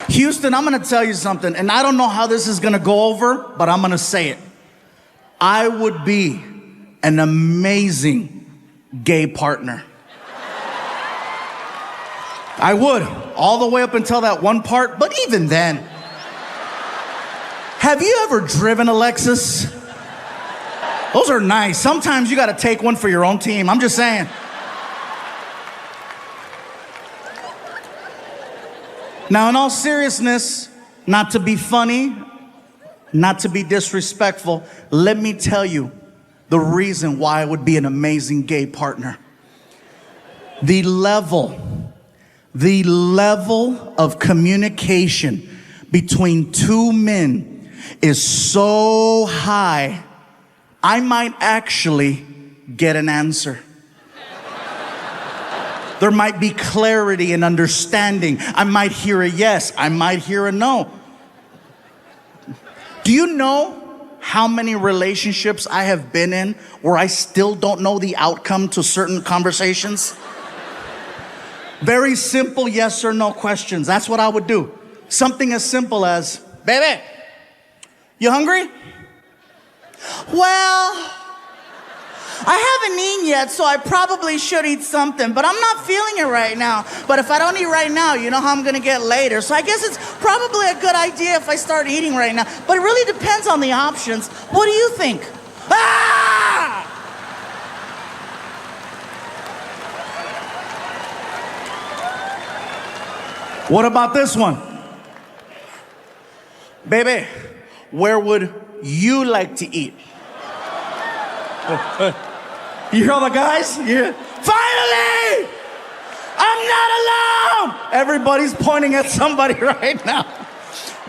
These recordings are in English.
Houston, I'm gonna tell you something, and I don't know how this is gonna go over, but I'm gonna say it. I would be an amazing gay partner. I would, all the way up until that one part, but even then. Have you ever driven a Lexus? Those are nice. Sometimes you gotta take one for your own team. I'm just saying. Now, in all seriousness, not to be funny, not to be disrespectful, let me tell you the reason why I would be an amazing gay partner. The level of communication between two men is so high, I might actually get an answer. There might be clarity and understanding. I might hear a yes, I might hear a no. Do you know how many relationships I have been in where I still don't know the outcome to certain conversations? Very simple yes or no questions. That's what I would do. Something as simple as, baby, you hungry? Well, I haven't eaten yet, so I probably should eat something, but I'm not feeling it right now. But if I don't eat right now, you know how I'm gonna get later. So I guess it's probably a good idea if I start eating right now. But it really depends on the options. What do you think? Ah! What about this one? Baby, where would you like to eat? You hear all the guys? Yeah. Finally! I'm not alone! Everybody's pointing at somebody right now.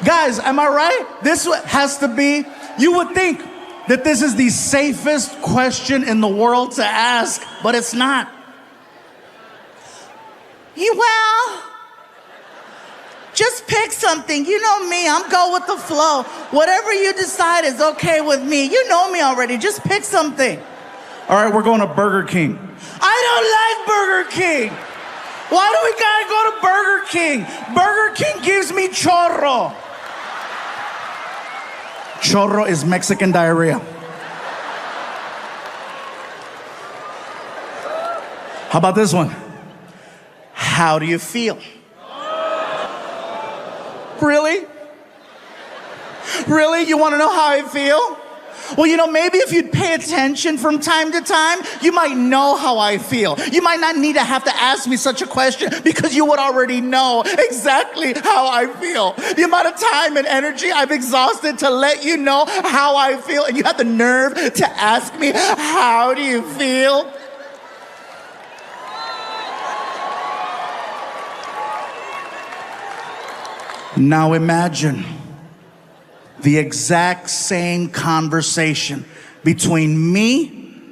Guys, am I right? This has to be, you would think that this is the safest question in the world to ask, but it's not. Well, just pick something. You know me, I'm go with the flow. Whatever you decide is okay with me. You know me already, just pick something. All right, we're going to Burger King. I don't like Burger King. Why do we gotta go to Burger King? Burger King gives me chorro. Chorro is Mexican diarrhea. How about this one? How do you feel? Really? Really? You want to know how I feel? Well, you know, maybe if you'd pay attention from time to time, you might know how I feel. You might not need to have to ask me such a question because you would already know exactly how I feel. The amount of time and energy I've exhausted to let you know how I feel, and you have the nerve to ask me, how do you feel? Now imagine the exact same conversation between me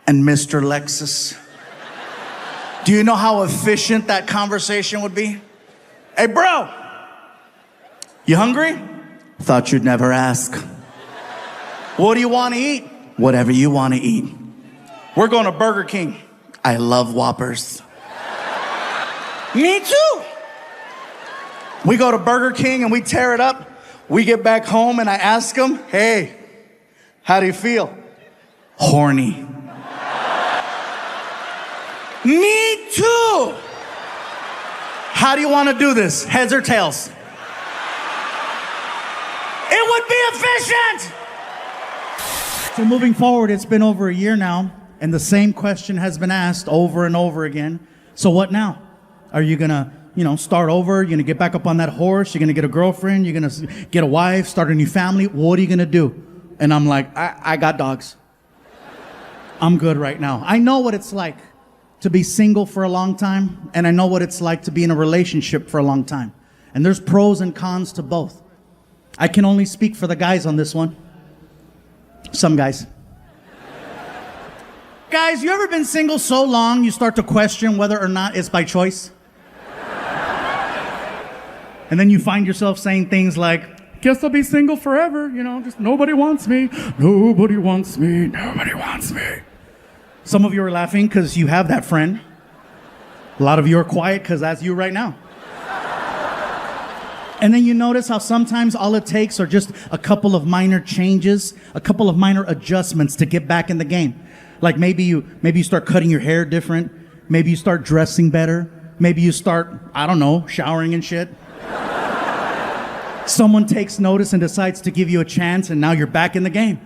and Mr. Lexus. Do you know how efficient that conversation would be? Hey, bro, you hungry? Thought you'd never ask. What do you want to eat? Whatever you want to eat. We're going to Burger King. I love Whoppers. Me too. We go to Burger King and we tear it up. We get back home and I ask him, hey, how do you feel? Horny. Me too. How do you want to do this? Heads or tails? It would be efficient. So moving forward, it's been over a year now, and the same question has been asked over and over again. So what now? Are you gonna start over? You're gonna get back up on that horse? You're gonna get a girlfriend? You're gonna get a wife, start a new family? What are you gonna do? And I'm like, I got dogs. I'm good right now. I know what it's like to be single for a long time, and I know what it's like to be in a relationship for a long time. And there's pros and cons to both. I can only speak for the guys on this one. Some guys. Guys, you ever been single so long you start to question whether or not it's by choice? And then you find yourself saying things like, guess I'll be single forever, just nobody wants me, nobody wants me, nobody wants me. Some of you are laughing because you have that friend. A lot of you are quiet because that's you right now. And then you notice how sometimes all it takes are just a couple of minor changes, a couple of minor adjustments to get back in the game. Like maybe you start cutting your hair different. Maybe you start dressing better. Maybe you start, I don't know, showering and shit. Someone takes notice and decides to give you a chance, and now you're back in the game.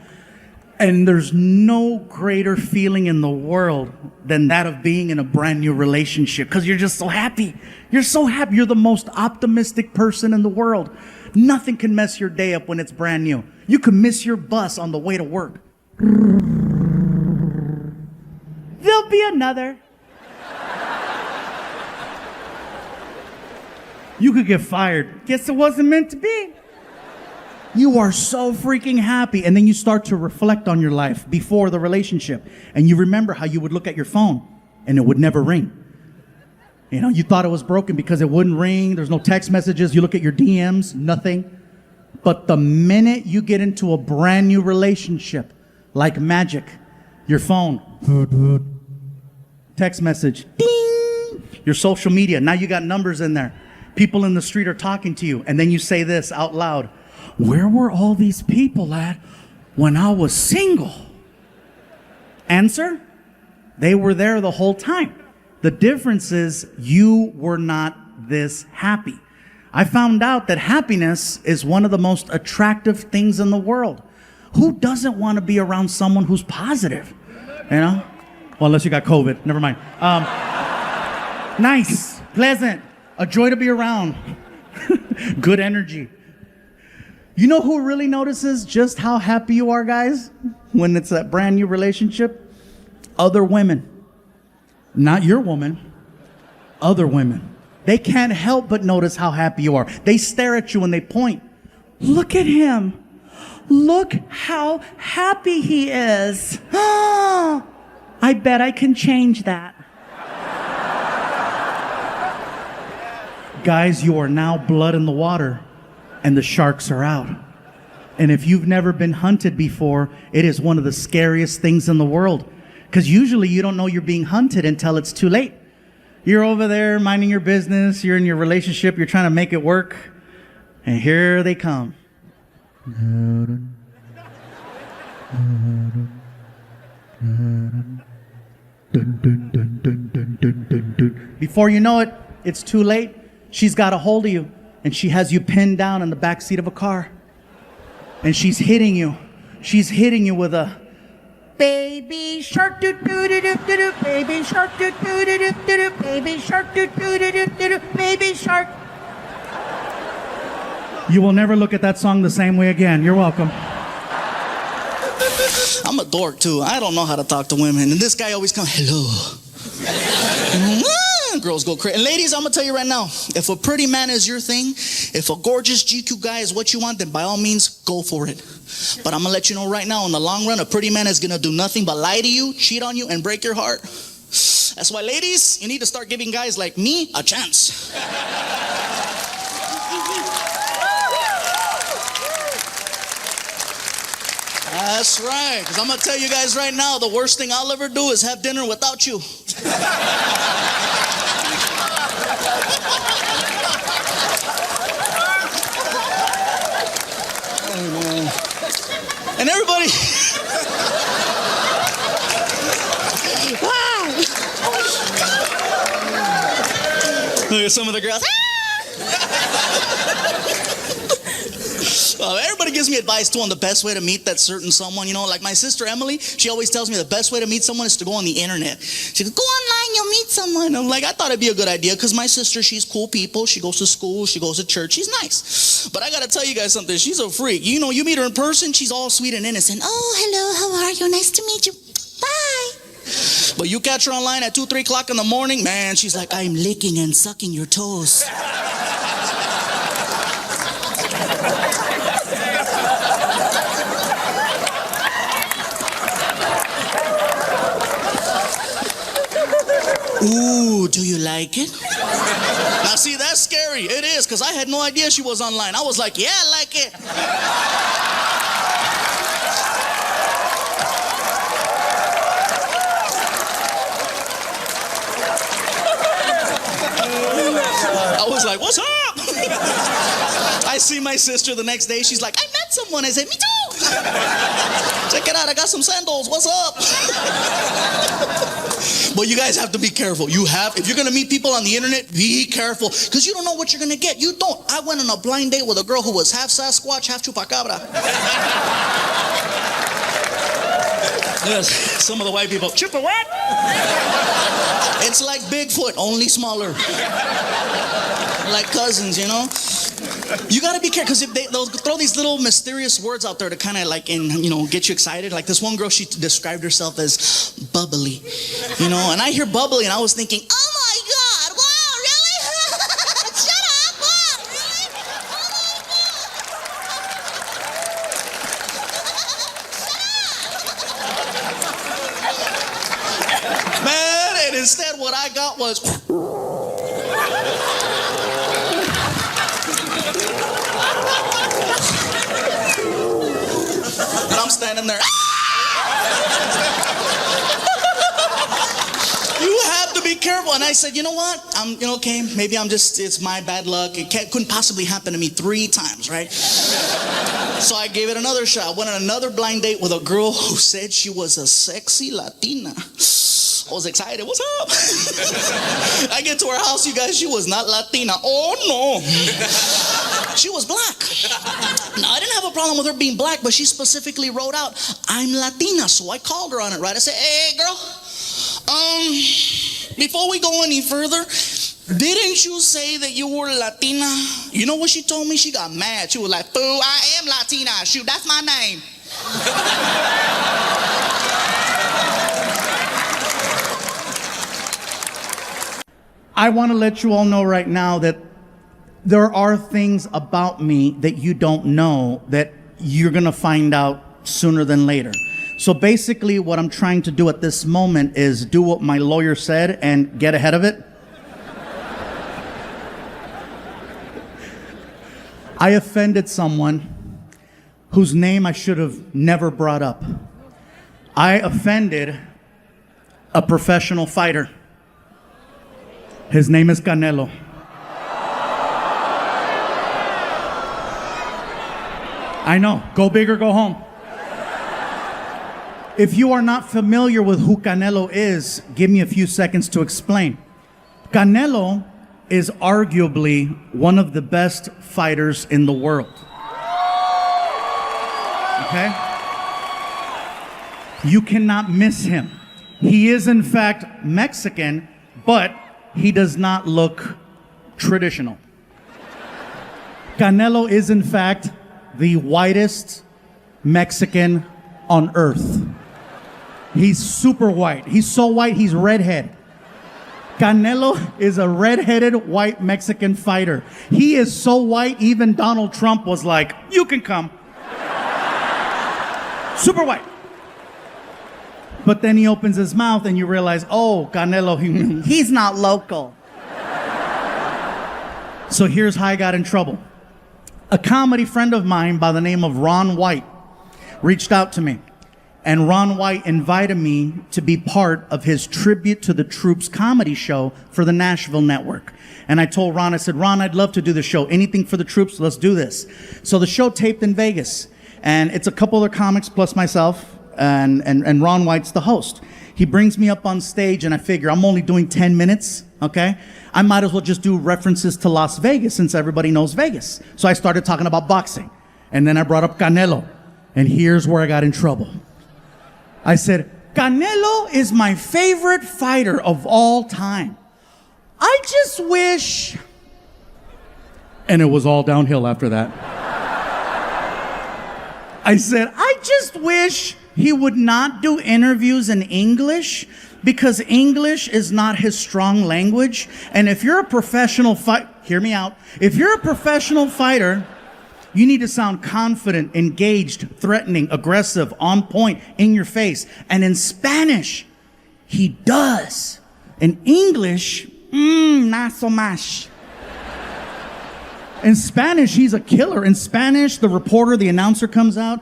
And there's no greater feeling in the world than that of being in a brand new relationship, because you're just so happy. You're so happy. You're the most optimistic person in the world. Nothing can mess your day up when it's brand new. You can miss your bus on the way to work. There'll be another. You could get fired. Guess it wasn't meant to be. You are so freaking happy. And then you start to reflect on your life before the relationship. And you remember how you would look at your phone and it would never ring. You know, you thought it was broken because it wouldn't ring. There's no text messages. You look at your DMs, nothing. But the minute you get into a brand new relationship, like magic, your phone, text message, ding, your social media, now you got numbers in there. People in the street are talking to you. And then you say this out loud. Where were all these people at when I was single? Answer, they were there the whole time. The difference is you were not this happy. I found out that happiness is one of the most attractive things in the world. Who doesn't want to be around someone who's positive? You know? Well, unless you got COVID, never mind. Nice, pleasant, a joy to be around. Good energy. You know who really notices just how happy you are, guys, when it's a brand new relationship? Other women. Not your woman, other women. They can't help but notice how happy you are. They stare at you and they point. Look at him. Look how happy he is. I bet I can change that. Guys, you are now blood in the water. And the sharks are out. And if you've never been hunted before, it is one of the scariest things in the world. Because usually you don't know you're being hunted until it's too late. You're over there minding your business, you're in your relationship, you're trying to make it work, and here they come. Before you know it, it's too late. She's got a hold of you. And she has you pinned down in the back seat of a car. And she's hitting you. She's hitting you with a baby shark doo doo doo doo doo, baby shark doo doo doo doo doo, baby shark doo doo doo doo doo, baby shark. You will never look at that song the same way again. You're welcome. I'm a dork too. I don't know how to talk to women. And this guy always comes, hello. Girls go crazy. And ladies, I'm gonna tell you right now, if a pretty man is your thing, if a gorgeous GQ guy is what you want, then by all means, go for it. But I'm gonna let you know right now, in the long run, a pretty man is gonna do nothing but lie to you, cheat on you, and break your heart. That's why, ladies, you need to start giving guys like me a chance. That's right, because I'm gonna tell you guys right now, the worst thing I'll ever do is have dinner without you. And everybody, look at some of the girls. Everybody gives me advice too on the best way to meet that certain someone. You know, like my sister Emily, she always tells me the best way to meet someone is to go on the internet. She goes, go online, you'll meet someone. I'm like, I thought it'd be a good idea because my sister, she's cool people. She goes to school, she goes to church, she's nice. But I gotta tell you guys something, she's a freak. You know, you meet her in person, she's all sweet and innocent. Oh, hello, how are you? Nice to meet you. Bye. But you catch her online at 2, 3 o'clock in the morning, man, she's like, I'm licking and sucking your toes. Ooh, do you like it? Now see, that's scary. It is, because I had no idea she was online. I was like, yeah, I like it. I was like, what's up? I see my sister the next day. She's like, I met someone. I said, me too. Check it out. I got some sandals. What's up? But you guys have to be careful. If you're going to meet people on the internet, be careful. Because you don't know what you're going to get. You don't. I went on a blind date with a girl who was half Sasquatch, half Chupacabra. Yes, some of the white people, Chupa what? It's like Bigfoot, only smaller. Like cousins, you know? You gotta be careful, because they'll throw these little mysterious words out there to kind of like, get you excited. Like this one girl, she described herself as bubbly, and I hear bubbly and I was thinking, oh my God, wow, really? Shut up, wow, really? Man, and instead what I got was... And I'm standing there. You have to be careful. And I said, you know what? Okay, maybe it's my bad luck. Couldn't possibly happen to me 3 times, right? So I gave it another shot. Went on another blind date with a girl who said she was a sexy Latina. I was excited. What's up? I get to her house, you guys. She was not Latina. Oh, no. She was black. Now, I didn't have a problem with her being black, but she specifically wrote out, I'm Latina. So I called her on it, right? I said, hey, girl, before we go any further, didn't you say that you were Latina? You know what she told me? She got mad. She was like, boo, I am Latina. Shoot, that's my name. I want to let you all know right now that there are things about me that you don't know that you're going to find out sooner than later. So basically what I'm trying to do at this moment is do what my lawyer said and get ahead of it. I offended someone whose name I should have never brought up. I offended a professional fighter. His name is Canelo. I know, go big or go home. If you are not familiar with who Canelo is, give me a few seconds to explain. Canelo is arguably one of the best fighters in the world. Okay? You cannot miss him. He is in fact Mexican, but he does not look traditional. Canelo is in fact the whitest Mexican on earth. He's super white. He's so white, he's redhead. Canelo is a redheaded white Mexican fighter. He is so white, even Donald Trump was like, you can come. Super white. But then he opens his mouth and you realize, oh, Canelo, he's not local. So here's how I got in trouble. A comedy friend of mine by the name of Ron White reached out to me. And Ron White invited me to be part of his Tribute to the Troops comedy show for the Nashville Network. And I told Ron, I said, Ron, I'd love to do the show. Anything for the troops, let's do this. So the show taped in Vegas. And it's a couple other comics plus myself. And Ron White's the host. He brings me up on stage and I figure I'm only doing 10 minutes, okay? I might as well just do references to Las Vegas since everybody knows Vegas. So I started talking about boxing. And then I brought up Canelo. And here's where I got in trouble. I said, Canelo is my favorite fighter of all time. I just wish... And it was all downhill after that. I said, I just wish he would not do interviews in English because English is not his strong language. And if you're a professional hear me out. If you're a professional fighter, you need to sound confident, engaged, threatening, aggressive, on point, in your face. And in Spanish, he does. In English, not so much. In Spanish, he's a killer. In Spanish, the reporter, the announcer comes out.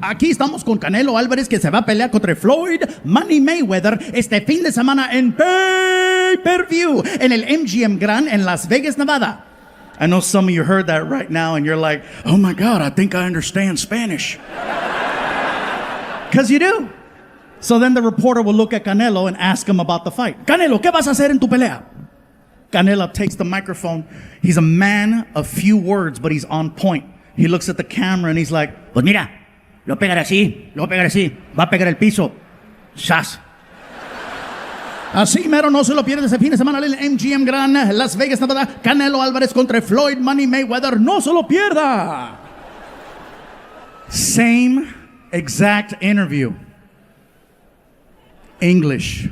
Aquí estamos con Canelo Álvarez que se va a pelear contra Floyd Money Mayweather este fin de semana en pay-per-view en el MGM Grand en Las Vegas, Nevada. I know some of you heard that right now and you're like, oh my God, I think I understand Spanish. Because you do. So then the reporter will look at Canelo and ask him about the fight. Canelo, ¿qué vas a hacer en tu pelea? Canelo takes the microphone. He's a man of few words, but he's on point. He looks at the camera and he's like, pues mira, lo pegaré así, va a pegar el piso. Shas. Así mero, no se lo pierde ese fin de semana en el MGM Grand, Las Vegas, Nevada. Canelo Álvarez contra Floyd Money Mayweather. No se lo pierda. Same exact interview. English.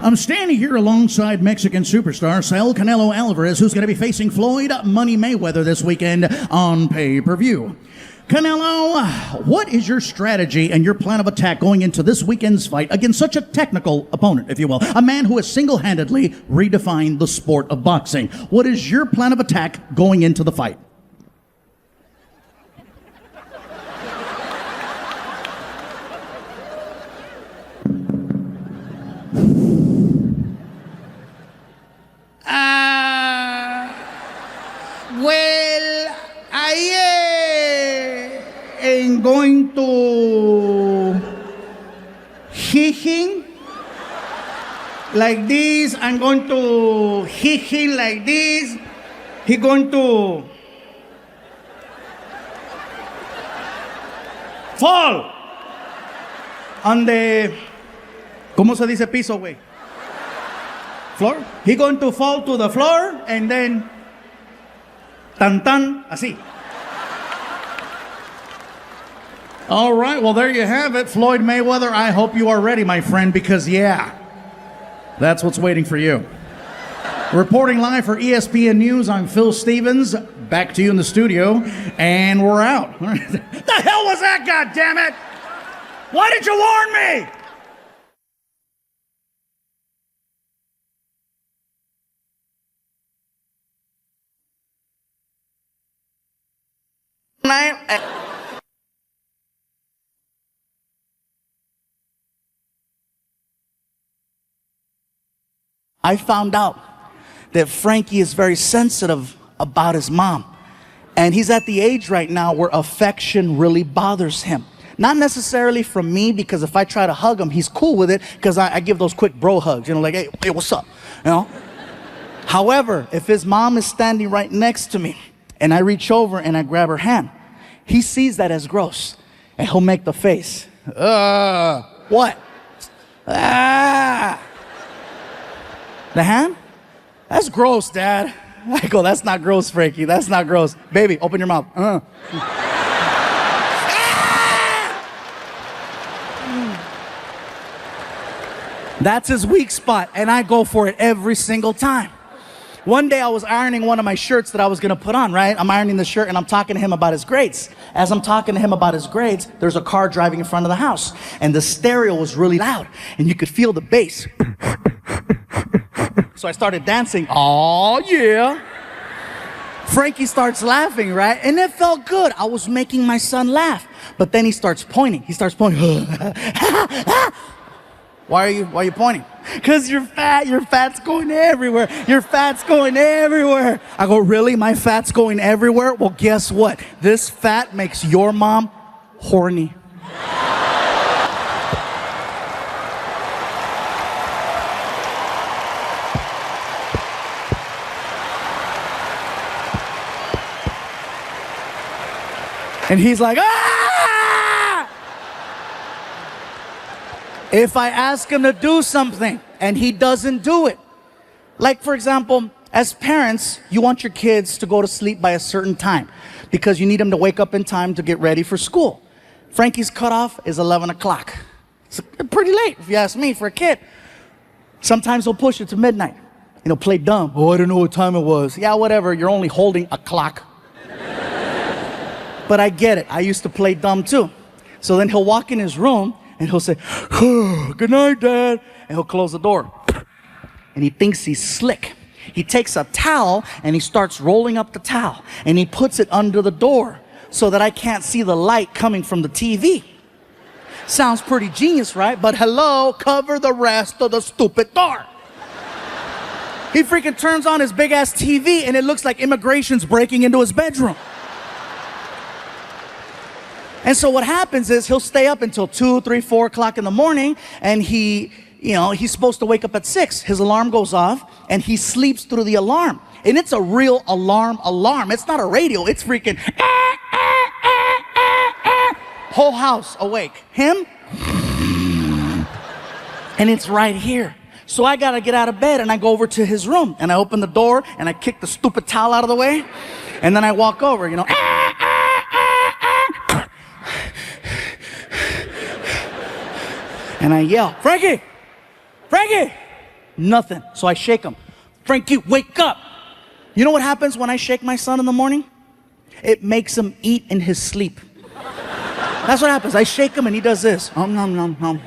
I'm standing here alongside Mexican superstar Saul Canelo Alvarez, who's going to be facing Floyd Money Mayweather this weekend on pay-per-view. Canelo, what is your strategy and your plan of attack going into this weekend's fight against such a technical opponent, if you will, a man who has single-handedly redefined the sport of boxing? What is your plan of attack going into the fight? Well, I am going to hit him like this. I'm going to hit him like this. He's going to fall on the, ¿cómo se dice piso, güey? Floor. He's going to fall to the floor and then tan tan, así. All right, well, there you have it. Floyd Mayweather, I hope you are ready, my friend, because, yeah, that's what's waiting for you. Reporting live for ESPN News, I'm Phil Stevens. Back to you in the studio, and we're out. The hell was that, goddammit? Why did you warn me? I found out that Frankie is very sensitive about his mom. And he's at the age right now where affection really bothers him. Not necessarily from me, because if I try to hug him, he's cool with it, because I give those quick bro hugs, you know, like, hey, what's up? You know? However, if his mom is standing right next to me and I reach over and I grab her hand, he sees that as gross. And he'll make the face. What? Ah. The hand? That's gross, Dad. I go, that's not gross, Frankie. That's not gross. Baby, open your mouth. That's his weak spot, and I go for it every single time. One day I was ironing one of my shirts that I was gonna put on, right? I'm ironing the shirt and I'm talking to him about his grades. As I'm talking to him about his grades, there's a car driving in front of the house, and the stereo was really loud, and you could feel the bass. So I started dancing. Oh yeah. Frankie starts laughing, right? And it felt good. I was making my son laugh. But then he starts pointing. Why are you pointing? Because you're fat. Your fat's going everywhere. Your fat's going everywhere. I go, really? My fat's going everywhere? Well, guess what? This fat makes your mom horny. And he's like, ah! If I ask him to do something and he doesn't do it, like for example, as parents, you want your kids to go to sleep by a certain time because you need them to wake up in time to get ready for school. Frankie's cutoff is 11 o'clock. It's pretty late, if you ask me, for a kid. Sometimes he'll push it to midnight. You know, play dumb. Oh, I don't know what time it was. Yeah, whatever, you're only holding a clock. But I get it. I used to play dumb too. So then he'll walk in his room and he'll say, oh, good night, Dad. And he'll close the door. And he thinks he's slick. He takes a towel and he starts rolling up the towel. And he puts it under the door so that I can't see the light coming from the TV. Sounds pretty genius, right? But hello, cover the rest of the stupid door. He freaking turns on his big ass TV and it looks like immigration's breaking into his bedroom. And so what happens is he'll stay up until 2, 3, 4 o'clock in the morning, and he's supposed to wake up at 6. His alarm goes off and he sleeps through the alarm. And it's a real alarm. It's not a radio. It's freaking whole house awake. Him? And it's right here. So I gotta get out of bed and I go over to his room and I open the door and I kick the stupid towel out of the way. And then I walk over, and I yell, Frankie! Frankie! Nothing. So I shake him. Frankie, wake up! You know what happens when I shake my son in the morning? It makes him eat in his sleep. That's what happens. I shake him and he does this. Nom, nom, nom.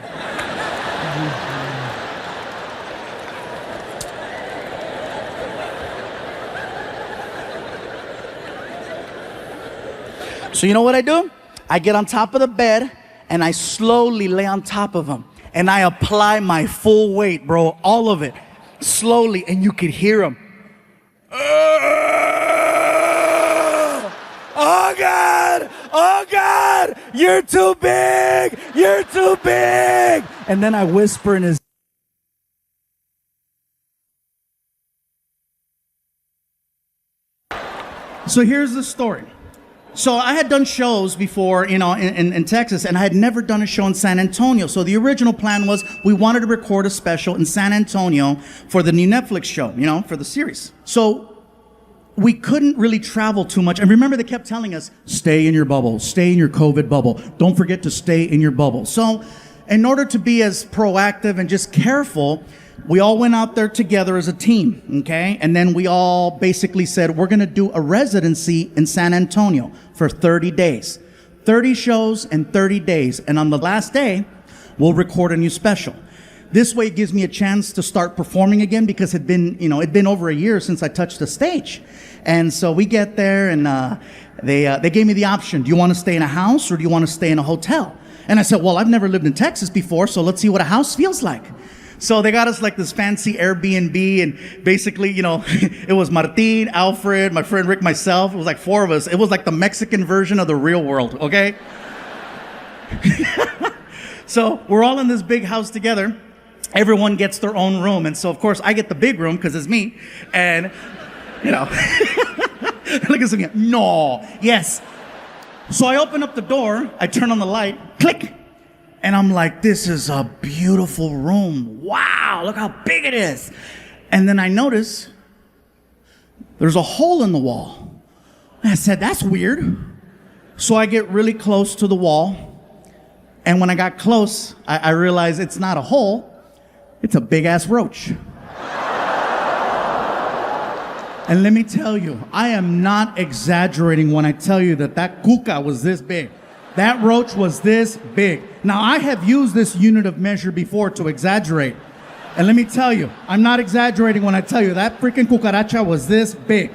So you know what I do? I get on top of the bed and I slowly lay on top of him. And I apply my full weight, bro, all of it. Slowly, and you could hear him. Oh God! Oh God! You're too big! You're too big! And then I whisper in his... So here's the story. So I had done shows before, in Texas, and I had never done a show in San Antonio. So the original plan was we wanted to record a special in San Antonio for the new Netflix show, for the series. So we couldn't really travel too much. And remember, they kept telling us, stay in your bubble, stay in your COVID bubble. Don't forget to stay in your bubble. So in order to be as proactive and just careful, we all went out there together as a team, okay? And then we all basically said, we're gonna do a residency in San Antonio for 30 days. 30 shows in 30 days. And on the last day, we'll record a new special. This way it gives me a chance to start performing again because it'd been over a year since I touched the stage. And so we get there and they gave me the option. Do you wanna stay in a house or do you wanna stay in a hotel? And I said, well, I've never lived in Texas before, so let's see what a house feels like. So they got us like this fancy Airbnb, and basically, it was Martin, Alfred, my friend Rick, myself. It was like 4 of us. It was like the Mexican version of the real world, okay? So we're all in this big house together. Everyone gets their own room. And so, of course, I get the big room because it's me. And, look at me. No, yes. So I open up the door. I turn on the light. Click. And I'm like, this is a beautiful room. Wow, look how big it is. And then I notice there's a hole in the wall. And I said, that's weird. So I get really close to the wall. And when I got close, I realized it's not a hole. It's a big ass roach. And let me tell you, I am not exaggerating when I tell you that cuca was this big. That roach was this big. Now, I have used this unit of measure before to exaggerate. And let me tell you, I'm not exaggerating when I tell you that freaking cucaracha was this big.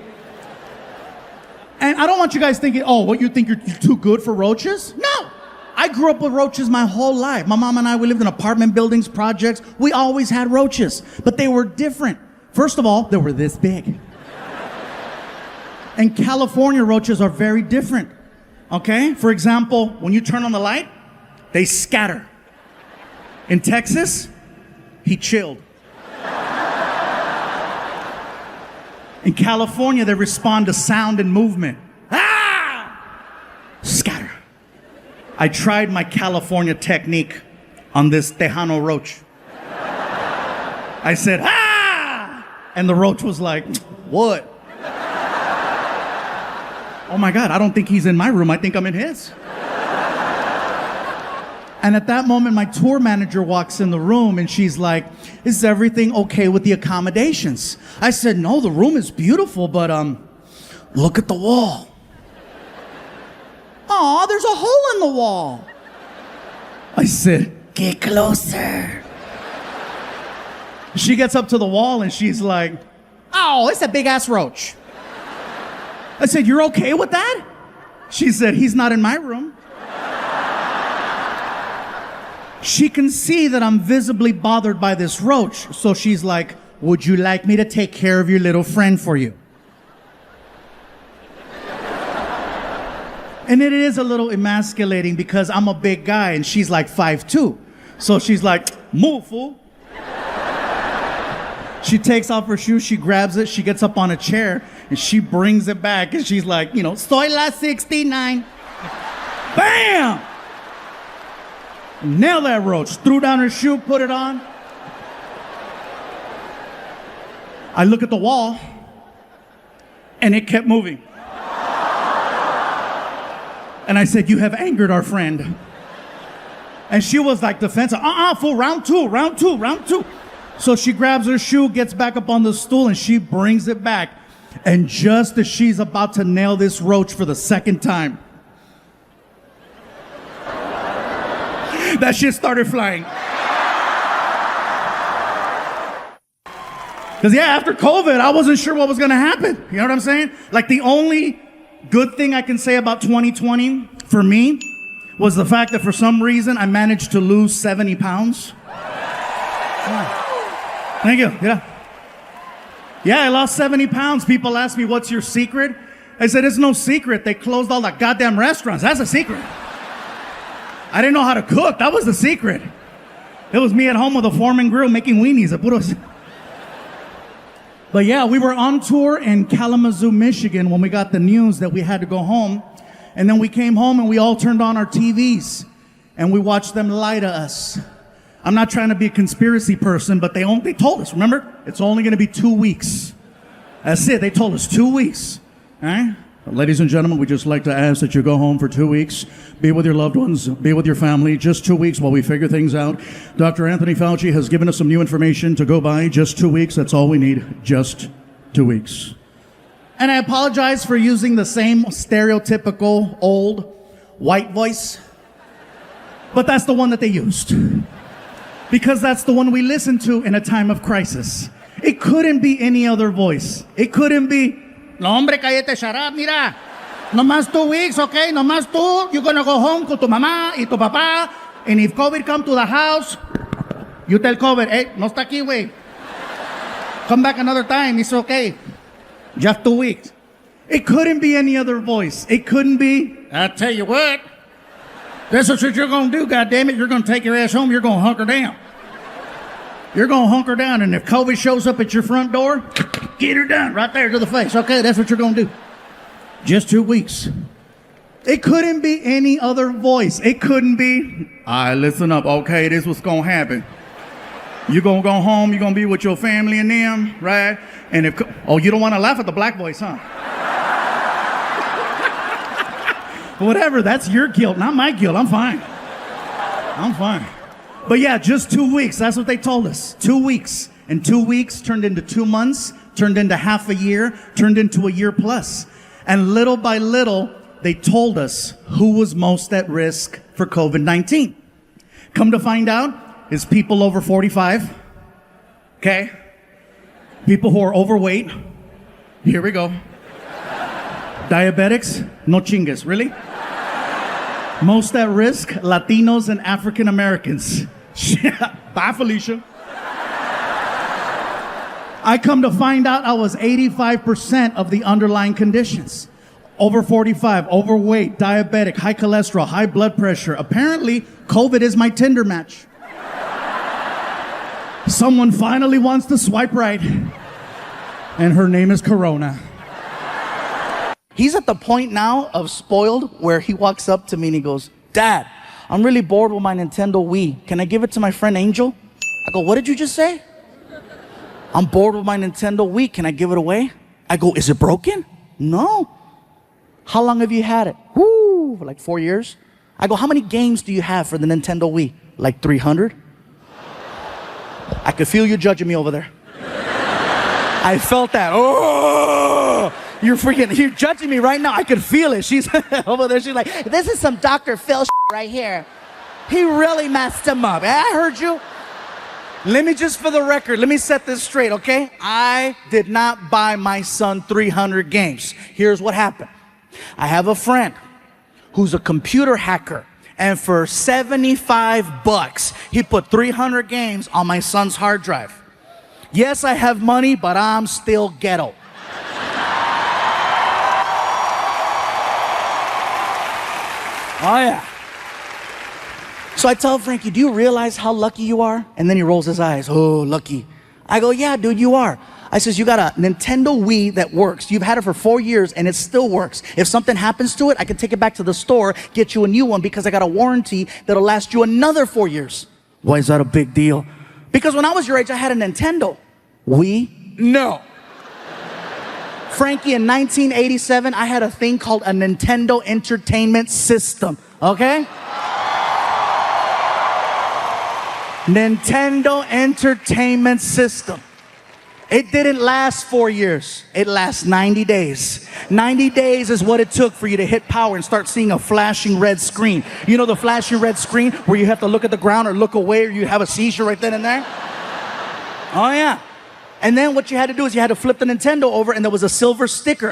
And I don't want you guys thinking, oh, what, you think you're too good for roaches? No! I grew up with roaches my whole life. My mom and I, we lived in apartment buildings, projects. We always had roaches, but they were different. First of all, they were this big. And California roaches are very different. Okay? For example, when you turn on the light, they scatter. In Texas, he chilled. In California, they respond to sound and movement. Ah! Scatter. I tried my California technique on this Tejano roach. I said, ah! And the roach was like, what? Oh my God, I don't think he's in my room. I think I'm in his. And at that moment, my tour manager walks in the room and she's like, is everything okay with the accommodations? I said, no, the room is beautiful, but look at the wall. Aw, there's a hole in the wall. I said, get closer. She gets up to the wall and she's like, oh, it's a big ass roach. I said, you're okay with that? She said, he's not in my room. She can see that I'm visibly bothered by this roach. So she's like, would you like me to take care of your little friend for you? And it is a little emasculating because I'm a big guy and she's like 5'2". So she's like, move, fool. She takes off her shoes, she grabs it, she gets up on a chair, and she brings it back, and she's like, soy la 69. Bam! Nailed that roach. Threw down her shoe, put it on. I look at the wall, and it kept moving. And I said, you have angered our friend. And she was like defensive. Fool, round two. So she grabs her shoe, gets back up on the stool, and she brings it back. And just as she's about to nail this roach for the second time, that shit started flying. Because, after COVID, I wasn't sure what was going to happen. You know what I'm saying? Like, the only good thing I can say about 2020 for me was the fact that for some reason I managed to lose 70 pounds. Thank you. Yeah, I lost 70 pounds. People ask me, what's your secret? I said, it's no secret. They closed all the goddamn restaurants. That's a secret. I didn't know how to cook. That was the secret. It was me at home with a Foreman grill making weenies. But yeah, we were on tour in Kalamazoo, Michigan when we got the news that we had to go home. And then we came home and we all turned on our TVs and we watched them lie to us. I'm not trying to be a conspiracy person, but they told us, remember? It's only going to be 2 weeks. That's it. They told us 2 weeks. All right? Ladies and gentlemen, we just like to ask that you go home for 2 weeks. Be with your loved ones. Be with your family. Just 2 weeks while we figure things out. Dr. Anthony Fauci has given us some new information to go by. Just 2 weeks. That's all we need. Just 2 weeks. And I apologize for using the same stereotypical old white voice. But that's the one that they used. Because that's the one we listen to in a time of crisis. It couldn't be any other voice. It couldn't be, no hombre, cállate, shut up, mira. No más 2 weeks, okay? No más tú. You're gonna go home con tu mamá y tu papá. And if COVID come to the house, you tell COVID, hey, no está aquí, güey. Come back another time, it's okay. Just 2 weeks. It couldn't be any other voice. It couldn't be, I tell you what. That's what you're going to do, goddammit. You're going to take your ass home. You're going to hunker down. You're going to hunker down. And if COVID shows up at your front door, get her done right there to the face. Okay, that's what you're going to do. Just 2 weeks. It couldn't be any other voice. It couldn't be, all right, listen up. Okay, this is what's going to happen. You're going to go home. You're going to be with your family and them, right? And if, you don't want to laugh at the black voice, huh? Whatever, that's your guilt, not my guilt. I'm fine. But yeah, just 2 weeks. That's what they told us. 2 weeks. And 2 weeks turned into 2 months, turned into half a year, turned into a year plus. And little by little, they told us who was most at risk for COVID-19. Come to find out, it's people over 45. Okay? People who are overweight. Here we go. Diabetics, no chingas, really? Most at risk, Latinos and African Americans. Bye, Felicia. I come to find out I was 85% of the underlying conditions. Over 45, overweight, diabetic, high cholesterol, high blood pressure. Apparently, COVID is my Tinder match. Someone finally wants to swipe right. And her name is Corona. He's at the point now of spoiled where he walks up to me and he goes, Dad, I'm really bored with my Nintendo Wii. Can I give it to my friend Angel? I go, what did you just say? I'm bored with my Nintendo Wii. Can I give it away? I go, is it broken? No. How long have you had it? Woo, for like 4 years. I go, how many games do you have for the Nintendo Wii? Like 300? I could feel you judging me over there. I felt that. Oh! You're judging me right now. I could feel it. She's over there. She's like, this is some Dr. Phil right here. He really messed him up. I heard you. Let me just, for the record, let me set this straight, okay? I did not buy my son 300 games. Here's what happened. I have a friend who's a computer hacker, And for $75, he put 300 games on my son's hard drive. Yes, I have money, but I'm still ghetto. Oh, yeah. So I tell Frankie, do you realize how lucky you are? And then he rolls his eyes. Oh, lucky. I go, yeah, dude, you are. I says, you got a Nintendo Wii that works. You've had it for 4 years and it still works. If something happens to it, I can take it back to the store, get you a new one because I got a warranty that'll last you another 4 years. Why is that a big deal? Because when I was your age, I had a Nintendo. Wii? No. Frankie, in 1987, I had a thing called a Nintendo Entertainment System, okay? Nintendo Entertainment System. It didn't last 4 years. It lasts 90 days. 90 days is what it took for you to hit power and start seeing a flashing red screen. You know the flashing red screen where you have to look at the ground or look away or you have a seizure right then and there? Oh, yeah. And then what you had to do is you had to flip the Nintendo over and there was a silver sticker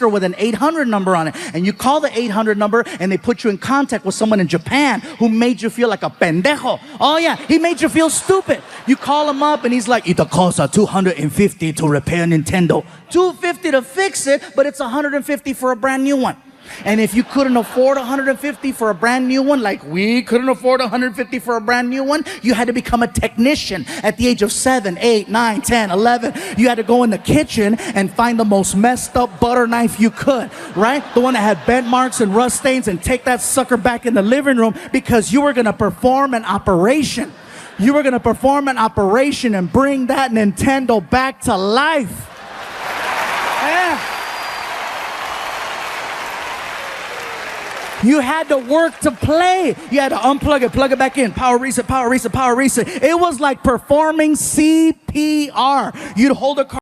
with an 800 number on it. And you call the 800 number and they put you in contact with someone in Japan who made you feel like a pendejo. Oh yeah, he made you feel stupid. You call him up and he's like, it costs $250 to repair Nintendo. $250 to fix it, but it's $150 for a brand new one. And if you couldn't afford $150 for a brand new one, like we couldn't afford $150 for a brand new one, you had to become a technician at the age of 7, 8, 9, 10, 11. You had to go in the kitchen and find the most messed up butter knife you could, right? The one that had bent marks and rust stains, and take that sucker back in the living room because you were going to perform an operation. You were going to perform an operation and bring that Nintendo back to life. Yeah. You had to work to play. You had to unplug it, plug it back in, power reset, power reset, power reset. It was like performing CPR. You'd hold a car